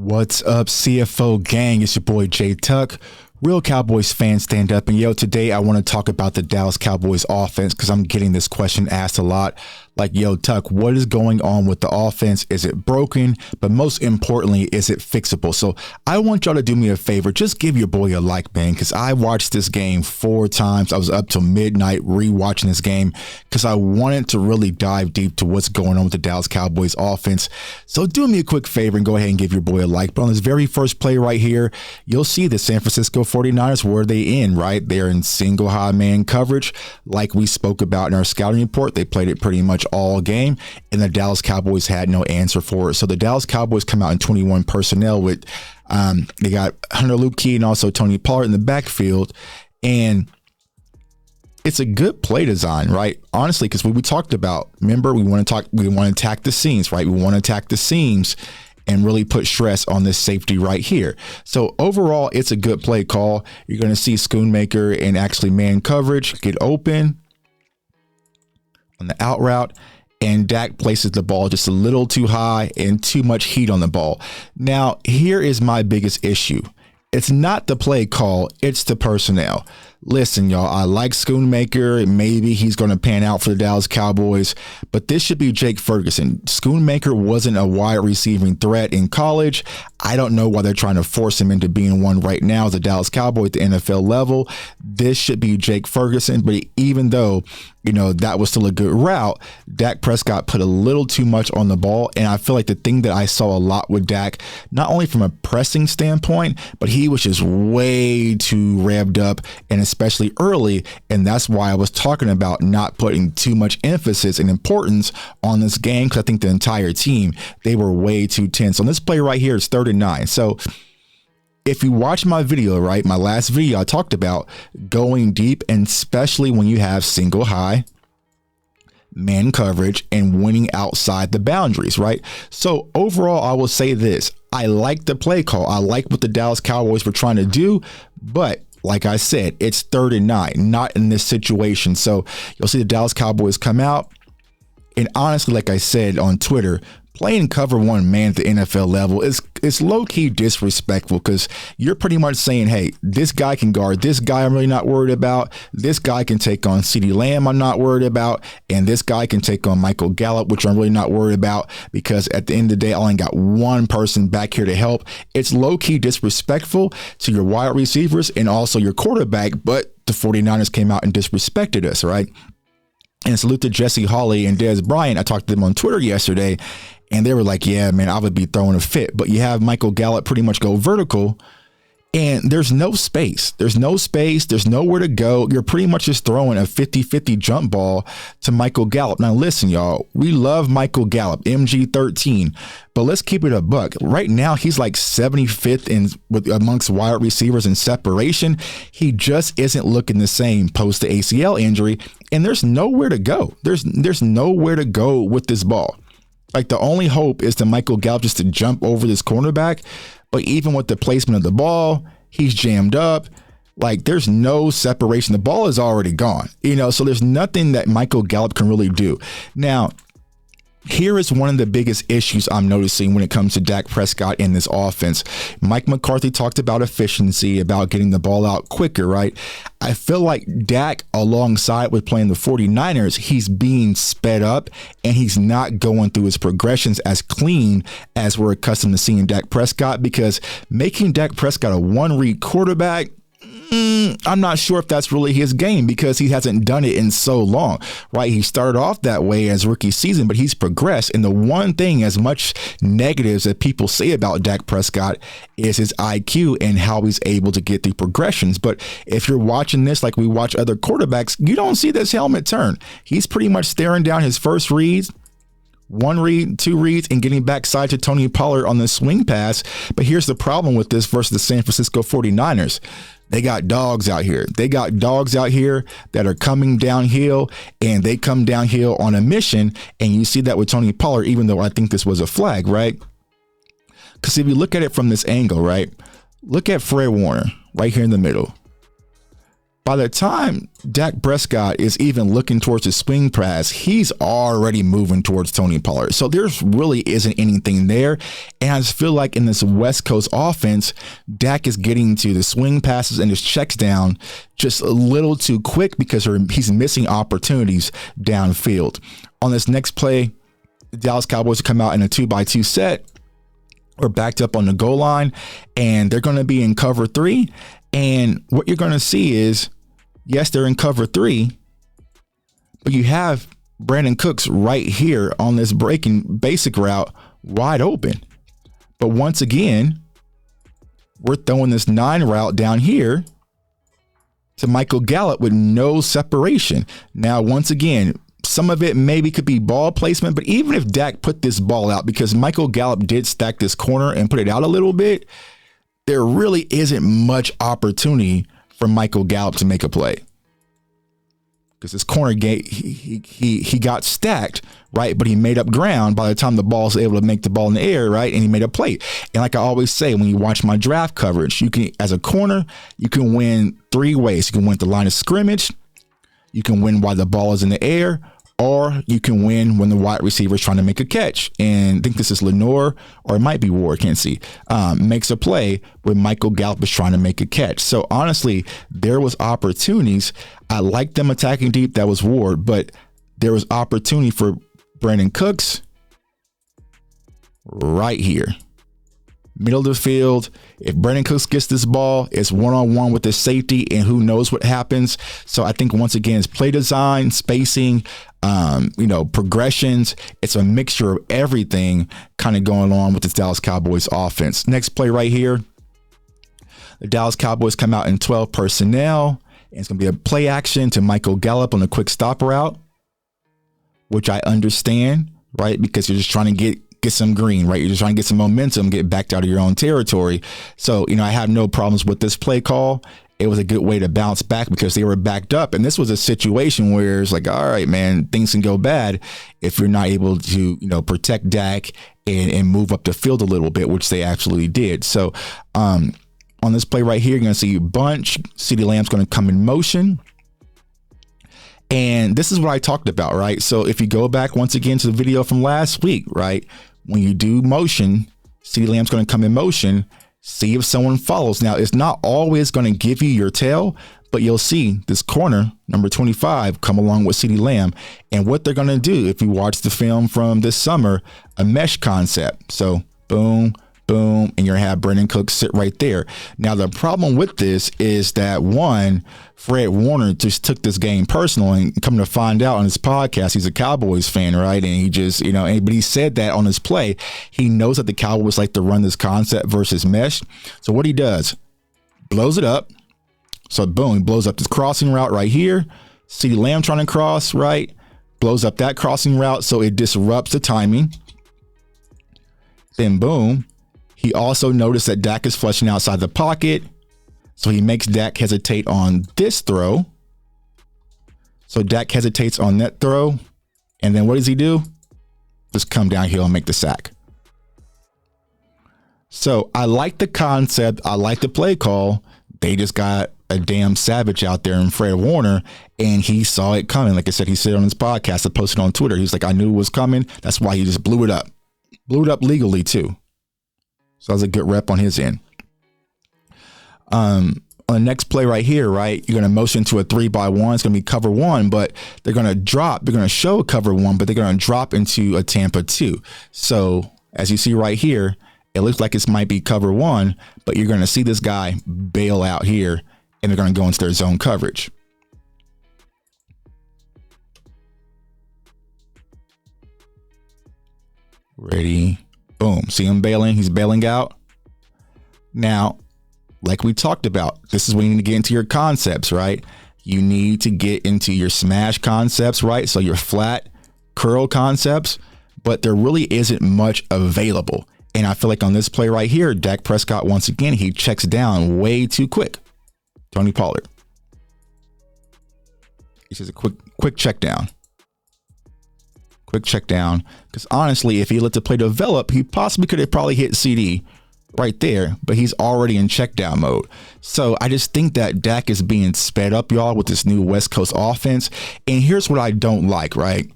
What's up, CFO gang? It's your boy Jay Tuck. Real Cowboys fans, stand up. And today I want to talk about the Dallas Cowboys offense because I'm getting this question asked a lot. Like, Tuck, what is going on with the offense? Is it broken? But most importantly, is it fixable? So I want y'all to do me a favor. Just give your boy a like, man, because I watched this game 4 times. I was up till midnight rewatching this game because I wanted to really dive deep to what's going on with the Dallas Cowboys offense. So do me a quick favor and go ahead and give your boy a like. But on this very first play right here, you'll see the San Francisco 49ers, where they in, right? They're in single high man coverage. Like we spoke about in our scouting report, they played it pretty much all game, and the Dallas Cowboys had no answer for it. So the Dallas Cowboys come out in 21 personnel with they got Hunter Luepke and also Tony Pollard in the backfield, and it's a good play design, right? Honestly, because we talked about, remember, we want to attack the seams, right? We want to attack the seams and really put stress on this safety right here. So overall, it's a good play call. You're going to see Schoonmaker and actually man coverage get open on the out route, and Dak places the ball just a little too high and too much heat on the ball. Now, here is my biggest issue. It's not the play call, it's the personnel. Listen, y'all, I like Schoonmaker. Maybe he's going to pan out for the Dallas Cowboys, but this should be Jake Ferguson. Schoonmaker wasn't a wide receiving threat in college. I don't know why they're trying to force him into being one right now as a Dallas Cowboy at the NFL level. This should be Jake Ferguson, but even though, that was still a good route, Dak Prescott put a little too much on the ball, and I feel like the thing that I saw a lot with Dak, not only from a pressing standpoint, but he was just way too revved up, and especially early, and that's why I was talking about not putting too much emphasis and importance on this game, because I think the entire team, they were way too tense. On this play right here, it's 3rd and 9. So if you watch my video, right, my last video, I talked about going deep, and especially when you have single high man coverage and winning outside the boundaries, right? So overall, I will say this. I like the play call. I like what the Dallas Cowboys were trying to do, but like I said, it's 3rd and 9, not in this situation. So you'll see the Dallas Cowboys come out. And honestly, like I said on Twitter, playing cover one man at the NFL level is low-key disrespectful, because you're pretty much saying, hey, this guy can guard this guy I'm really not worried about. This guy can take on CeeDee Lamb I'm not worried about. And this guy can take on Michael Gallup, which I'm really not worried about, because at the end of the day, I only got one person back here to help. It's low-key disrespectful to your wide receivers and also your quarterback, but the 49ers came out and disrespected us, right? And salute to Jesse Hawley and Dez Bryant. I talked to them on Twitter yesterday, and they were like, yeah, man, I would be throwing a fit. But you have Michael Gallup pretty much go vertical, and there's no space. There's nowhere to go. You're pretty much just throwing a 50-50 jump ball to Michael Gallup. Now, listen, y'all, we love Michael Gallup, MG13, but let's keep it a buck. Right now, he's like 75th amongst wide receivers in separation. He just isn't looking the same post the ACL injury, and there's nowhere to go. There's nowhere to go with this ball. Like, the only hope is to Michael Gallup just to jump over this cornerback. But even with the placement of the ball, he's jammed up. Like, there's no separation. The ball is already gone, so there's nothing that Michael Gallup can really do. Now, here is one of the biggest issues I'm noticing when it comes to Dak Prescott in this offense. Mike McCarthy talked about efficiency, about getting the ball out quicker, right? I feel like Dak, alongside with playing the 49ers, he's being sped up, and he's not going through his progressions as clean as we're accustomed to seeing Dak Prescott, because making Dak Prescott a one-read quarterback, I'm not sure if that's really his game, because he hasn't done it in so long, right? He started off that way as rookie season, but he's progressed. And the one thing, as much negatives that people say about Dak Prescott, is his IQ and how he's able to get through progressions. But if you're watching this like we watch other quarterbacks, you don't see this helmet turn. He's pretty much staring down his first reads, 1 read, 2 reads, and getting backside to Tony Pollard on the swing pass. But here's the problem with this versus the San Francisco 49ers. They got dogs out here. They got dogs out here that are coming downhill, and they come downhill on a mission. And you see that with Tony Pollard, even though I think this was a flag, right? Because if you look at it from this angle, right? Look at Fred Warner right here in the middle. by the time Dak Prescott is even looking towards the swing pass, he's already moving towards Tony Pollard. So there's really isn't anything there. And I just feel like in this West Coast offense, Dak is getting to the swing passes and his checks down just a little too quick because he's missing opportunities downfield. On this next play, the Dallas Cowboys come out in a 2-by-2 set or backed up on the goal line, and they're going to be in cover 3. And what you're going to see is, yes, they're in cover 3, but you have Brandon Cooks right here on this breaking basic route wide open. But once again, we're throwing this 9 route down here to Michael Gallup with no separation. Now, once again, some of it maybe could be ball placement, but even if Dak put this ball out, because Michael Gallup did stack this corner and put it out a little bit, there really isn't much opportunity for Michael Gallup to make a play. Because this corner gate, he got stacked, right? But he made up ground by the time the ball's able to make the ball in the air, right? And he made a play. And like I always say, when you watch my draft coverage, you can, as a corner, you can win 3 ways. You can win at the line of scrimmage, you can win while the ball is in the air, or you can win when the wide receiver is trying to make a catch. And I think this is Lenore, or it might be Ward, can't see, makes a play when Michael Gallup is trying to make a catch. So honestly, there was opportunities. I like them attacking deep. That was Ward, but there was opportunity for Brandon Cooks right here. Middle of the field. If Brandon Cooks gets this ball, it's one-on-one with the safety, and who knows what happens. So I think once again, it's play design, spacing, progressions. It's a mixture of everything kind of going on with this Dallas Cowboys offense. Next play right here. The Dallas Cowboys come out in 12 personnel, and it's going to be a play action to Michael Gallup on a quick stop route, which I understand, right? Because you're just trying to get some green, right? You're just trying to get some momentum, get backed out of your own territory. So, I have no problems with this play call. It was a good way to bounce back because they were backed up. And this was a situation where it's like, all right, man, things can go bad if you're not able to, protect Dak and move up the field a little bit, which they actually did. So on this play right here, you're going to see a bunch. CeeDee Lamb's going to come in motion. And this is what I talked about, right? So if you go back once again to the video from last week, right? When you do motion, CeeDee Lamb's going to come in motion, see if someone follows. Now, it's not always going to give you your tail, but you'll see this corner, number 25, come along with CeeDee Lamb. And what they're going to do, if you watch the film from this summer, a mesh concept. So boom, boom, and you're going to have Brandon Cooks sit right there. Now, the problem with this is that, one, Fred Warner just took this game personal, and come to find out on his podcast, he's a Cowboys fan, right? And he just, but he said that on his play, he knows that the Cowboys like to run this concept versus mesh. So what he does, blows it up. So boom, he blows up this crossing route right here. CeeDee Lamb trying to cross, right? Blows up that crossing route, so it disrupts the timing. Then boom, he also noticed that Dak is flushing outside the pocket. So he makes Dak hesitate on this throw. So Dak hesitates on that throw. And then what does he do? Just come downhill and make the sack. So I like the concept. I like the play call. They just got a damn savage out there in Fred Warner, and he saw it coming. Like I said, he said on his podcast, I posted on Twitter. He's like, I knew it was coming. That's why he just blew it up. Blew it up legally too. So that was a good rep on his end. On the next play right here, right, you're going to motion to a 3-by-1. It's going to be cover 1, but they're going to drop. They're going to show a cover 1, but they're going to drop into a Tampa 2. So as you see right here, it looks like it might be cover 1, but you're going to see this guy bail out here, and they're going to go into their zone coverage. Ready? Boom. See him bailing? He's bailing out. Now, like we talked about, this is when you need to get into your concepts, right? You need to get into your smash concepts, right? So your flat curl concepts, but there really isn't much available. And I feel like on this play right here, Dak Prescott, once again, he checks down way too quick. Tony Pollard. It's just a quick check down. Quick check down. Because honestly, if he let the play develop, he possibly could have probably hit CD right there, but he's already in check down mode. So I just think that Dak is being sped up, y'all, with this new West Coast offense. And here's what I don't like, right?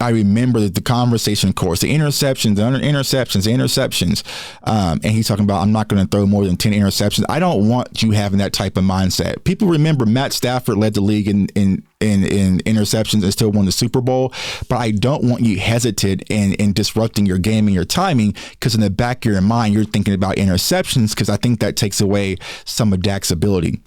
I remember the conversation, of course, the interceptions, the interceptions. And he's talking about, I'm not going to throw more than 10 interceptions. I don't want you having that type of mindset. People remember Matt Stafford led the league in interceptions and still won the Super Bowl. But I don't want you hesitant and disrupting your game and your timing, because in the back of your mind, you're thinking about interceptions, because I think that takes away some of Dak's ability.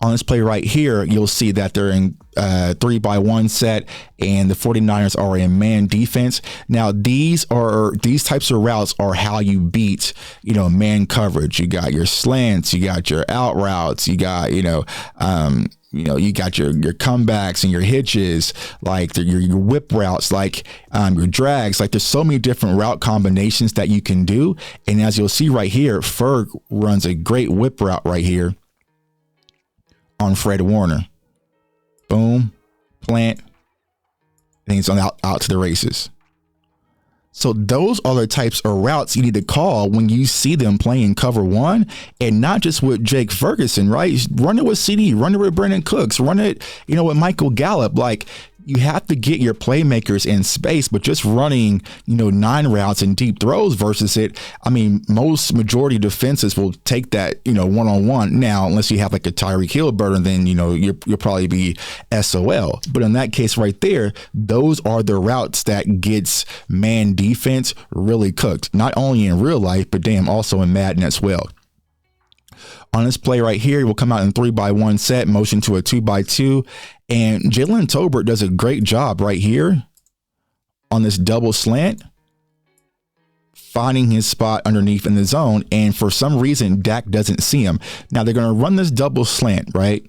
On this play right here, you'll see that they're in 3-by-1 set, and the 49ers are in man defense. Now, these types of routes are how you beat, man coverage. You got your slants, you got your out routes, you got, you got your comebacks and your hitches, like your whip routes, like your drags. Like, there's so many different route combinations that you can do. And as you'll see right here, Ferg runs a great whip route right here on Fred Warner. Boom, plant, and he's on out to the races. So those are the types of routes you need to call when you see them playing cover one, and not just with Jake Ferguson, right? Run it with CD, run it with Brandon Cooks, run it, with Michael Gallup. Like, you have to get your playmakers in space, but just running, 9 routes and deep throws versus it. I mean, majority defenses will take that, one-on-one. Now, unless you have like a Tyreek Hill burner, then, you'll probably be SOL. But in that case right there, those are the routes that gets man defense really cooked, not only in real life, but damn, also in Madden as well. On this play right here, we'll come out in 3-by-1 set, motion to a 2-by-2. And Jalen Tolbert does a great job right here on this double slant, finding his spot underneath in the zone. And for some reason, Dak doesn't see him. Now, they're going to run this double slant, right?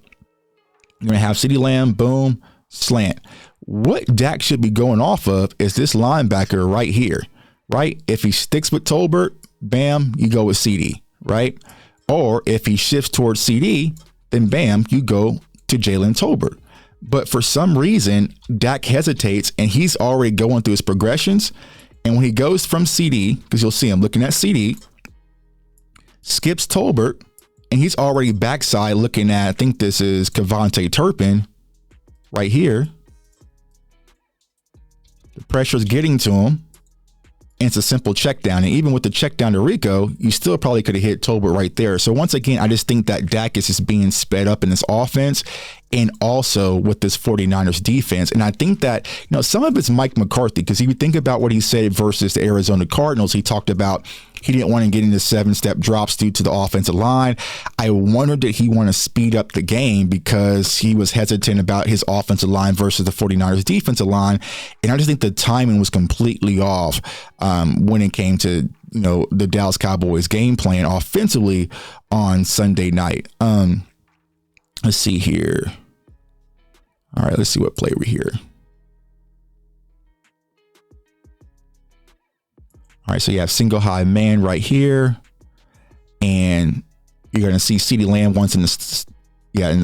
You're going to have CeeDee Lamb, boom, slant. What Dak should be going off of is this linebacker right here, right? If he sticks with Tolbert, bam, you go with CD, right? Or if he shifts towards CD, then bam, you go to Jalen Tolbert. But for some reason, Dak hesitates, and he's already going through his progressions. And when he goes from CD, because you'll see him looking at CD, skips Tolbert, and he's already backside looking at, I think this is Kevontae Turpin right here. The pressure's getting to him, and it's a simple check down. And even with the check down to Rico, you still probably could have hit Tolbert right there. So once again, I just think that Dak is just being sped up in this offense, and also with this 49ers defense. And I think that, some of it's Mike McCarthy, because if you think about what he said versus the Arizona Cardinals, he talked about he didn't want to get into 7-step drops due to the offensive line. I wondered, did he want to speed up the game because he was hesitant about his offensive line versus the 49ers defensive line. And I just think the timing was completely off when it came to, the Dallas Cowboys game plan offensively on Sunday night. Let's see here. All right, let's see what play we're here. All right, so you have single high man right here, and you're going to see CeeDee Lamb once in the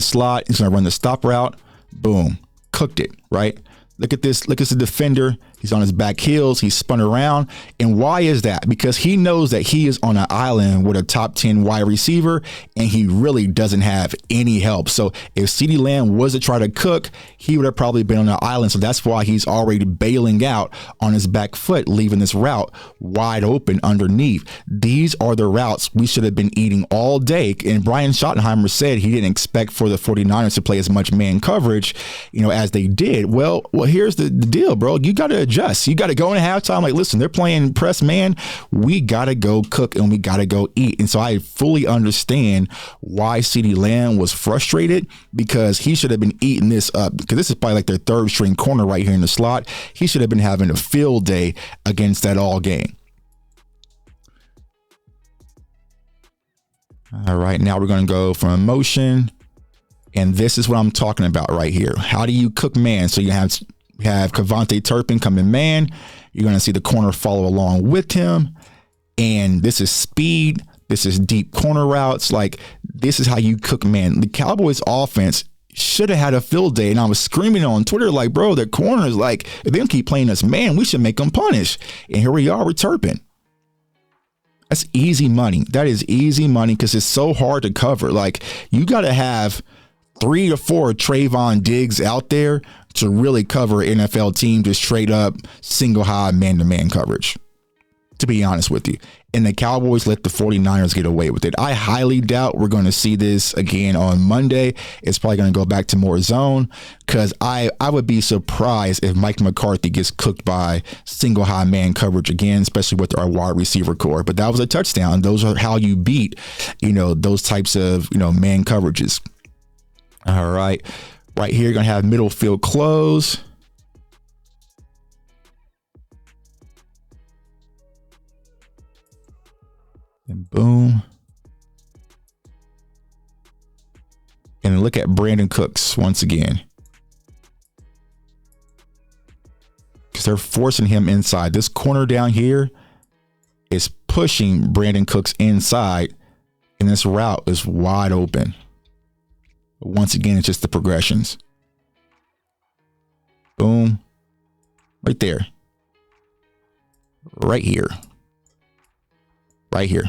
slot. He's going to run the stop route. Boom, cooked it, right? Look at this. Look at the defender. He's on his back heels. He's spun around. And why is that? Because he knows that he is on an island with a top 10 wide receiver, and he really doesn't have any help. So if CeeDee Lamb was to try to cook, he would have probably been on an island. So that's why he's already bailing out on his back foot, leaving this route wide open underneath. These are the routes we should have been eating all day. And Brian Schottenheimer said he didn't expect for the 49ers to play as much man coverage, as they did. Well, here's the deal, bro. You got to adjust. You got to go in halftime. Like, listen, they're playing press man. We got to go cook, and we got to go eat. And so I fully understand why CeeDee Lamb was frustrated, because he should have been eating this up, because this is probably like their third string corner right here in the slot. He should have been having a field day against that all game. All right, now we're going to go from motion. And this is what I'm talking about right here. How do you cook man? So you have Kevontae Turpin coming man. You're going to see the corner follow along with him. And this is speed. This is deep corner routes. Like, this is how you cook man. The Cowboys offense should have had a field day. And I was screaming on Twitter, like, bro, their corners, like, if they don't keep playing us man, we should make them punish. And here we are with Turpin. That's easy money. That is easy money because it's so hard to cover. Like, you got to have 3 to 4 Trayvon Diggs out there to really cover an NFL team just straight up single high man-to-man coverage, to be honest with you. And the Cowboys let the 49ers get away with it. I highly doubt we're going to see this again on Monday. It's probably going to go back to more zone because I would be surprised if Mike McCarthy gets cooked by single high man coverage again, especially with our wide receiver core. But that was a touchdown. Those are how you beat, those types of, man coverages. All right. Right here, you're going to have middle field close. And boom. And look at Brandon Cooks once again. Because they're forcing him inside. This corner down here is pushing Brandon Cooks inside. And this route is wide open. Once again, it's just the progressions. Boom. Right there. Right here. Right here.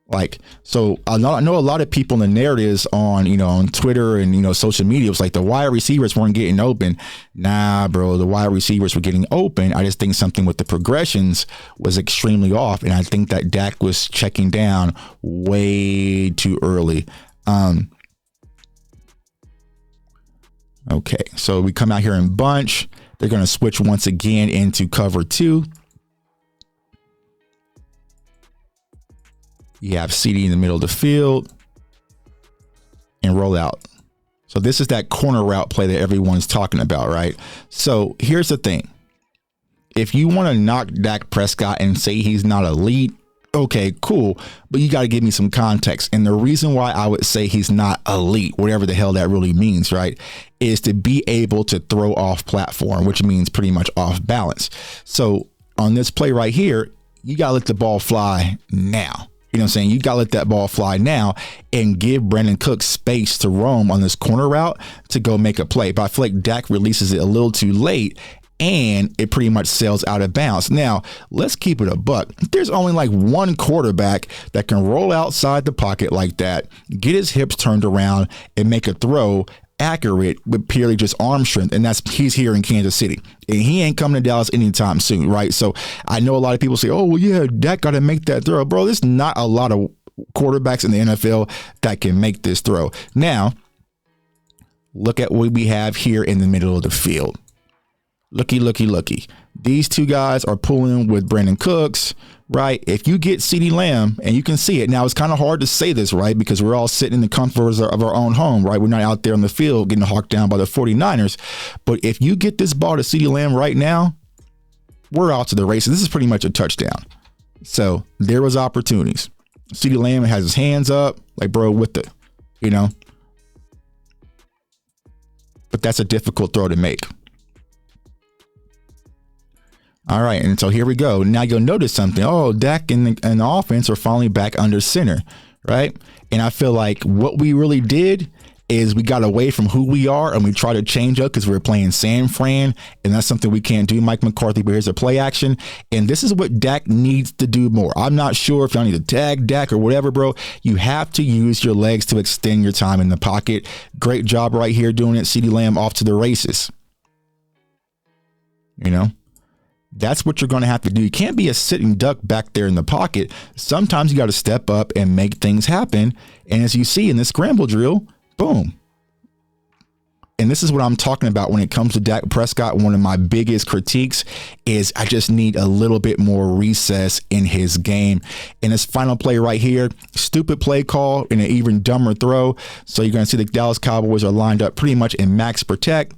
Like, so I know a lot of people in the narratives on Twitter and, social media was like the wide receivers weren't getting open. Nah, bro, the wide receivers were getting open. I just think something with the progressions was extremely off. And I think that Dak was checking down way too early. Okay, so we come out here in bunch. They're going to switch once again into cover 2. You have CD in the middle of the field and roll out. So this is that corner route play that everyone's talking about, right? So here's the thing. If you want to knock Dak Prescott and say he's not elite, okay, cool. But you got to give me some context. And the reason why I would say he's not elite, whatever the hell that really means, right, is to be able to throw off platform, which means pretty much off balance. So on this play right here, you got to let the ball fly now. You know what I'm saying? You got to let that ball fly now and give Brandon Cooks space to roam on this corner route to go make a play. But I feel like Dak releases it a little too late and it pretty much sails out of bounds. Now, let's keep it a buck. There's only like one quarterback that can roll outside the pocket like that, get his hips turned around and make a throw accurate with purely just arm strength, and he's here in Kansas City, and he ain't coming to Dallas anytime soon, right? So I know a lot of people say, oh well, yeah, Dak got to make that throw, bro. There's not a lot of quarterbacks in the NFL that can make this throw. Now look at what we have here in the middle of the field. Looky. These two guys are pulling with Brandon Cooks, right? If you get CeeDee Lamb, and you can see it now, it's kind of hard to say this, right? Because we're all sitting in the comforts of our own home, right? We're not out there on the field getting hawked down by the 49ers. But if you get this ball to CeeDee Lamb right now, we're out to the races. This is pretty much a touchdown. So there was opportunities. CeeDee Lamb has his hands up, like, bro, with the, But that's a difficult throw to make. All right, and so here we go. Now you'll notice something. Oh, Dak and the offense are finally back under center, right? And I feel like what we really did is we got away from who we are and we tried to change up because we were playing San Fran, and that's something we can't do, Mike McCarthy, but here's a play action. And this is what Dak needs to do more. I'm not sure if y'all need to tag Dak or whatever, bro. You have to use your legs to extend your time in the pocket. Great job right here doing it. CeeDee Lamb off to the races. That's what you're going to have to do. You can't be a sitting duck back there in the pocket. Sometimes you got to step up and make things happen. And as you see in this scramble drill, boom. And this is what I'm talking about when it comes to Dak Prescott. One of my biggest critiques is I just need a little bit more recess in his game. And this final play right here, stupid play call and an even dumber throw. So you're going to see the Dallas Cowboys are lined up pretty much in max protect.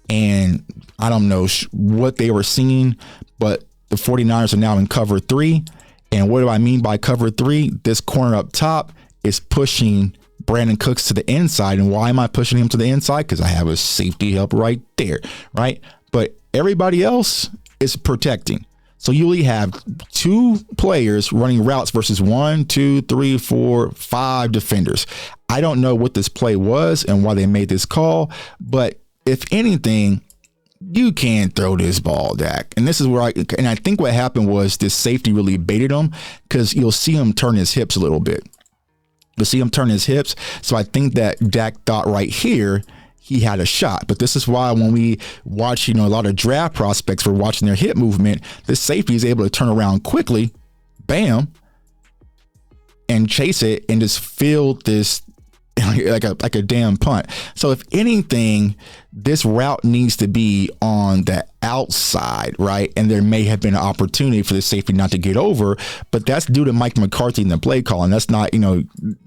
And I don't know what they were seeing, but the 49ers are now in cover 3. And what do I mean by cover 3? This corner up top is pushing Brandon Cooks to the inside. And why am I pushing him to the inside? Because I have a safety help right there, right? But everybody else is protecting. So you only have 2 players running routes versus 1, 2, 3, 4, 5 defenders. I don't know what this play was and why they made this call, but if anything, you can't throw this ball, Dak. And this is where I think what happened was this safety really baited him, because you'll see him turn his hips a little bit. You'll see him turn his hips. So I think that Dak thought right here he had a shot. But this is why when we watch, a lot of draft prospects, we're watching their hip movement, the safety is able to turn around quickly, bam, and chase it and just field this like a damn punt. So if anything, this route needs to be on the outside, right? And there may have been an opportunity for the safety not to get over, but that's due to Mike McCarthy and the play calling. That's not,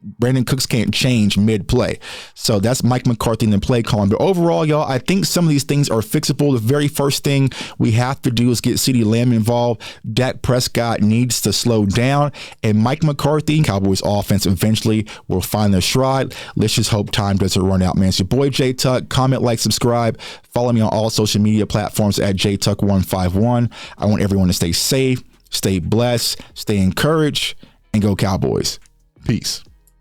Brandon Cooks can't change mid-play. So that's Mike McCarthy and the play calling. But overall, y'all, I think some of these things are fixable. The very first thing we have to do is get CeeDee Lamb involved. Dak Prescott needs to slow down, and Mike McCarthy, Cowboys offense, eventually will find their stride. Let's just hope time doesn't run out, man. It's your boy J Tuck. Comment, like, subscribe. Follow me on all social media platforms at JTuck151. I want everyone to stay safe, stay blessed, stay encouraged, and go Cowboys. Peace.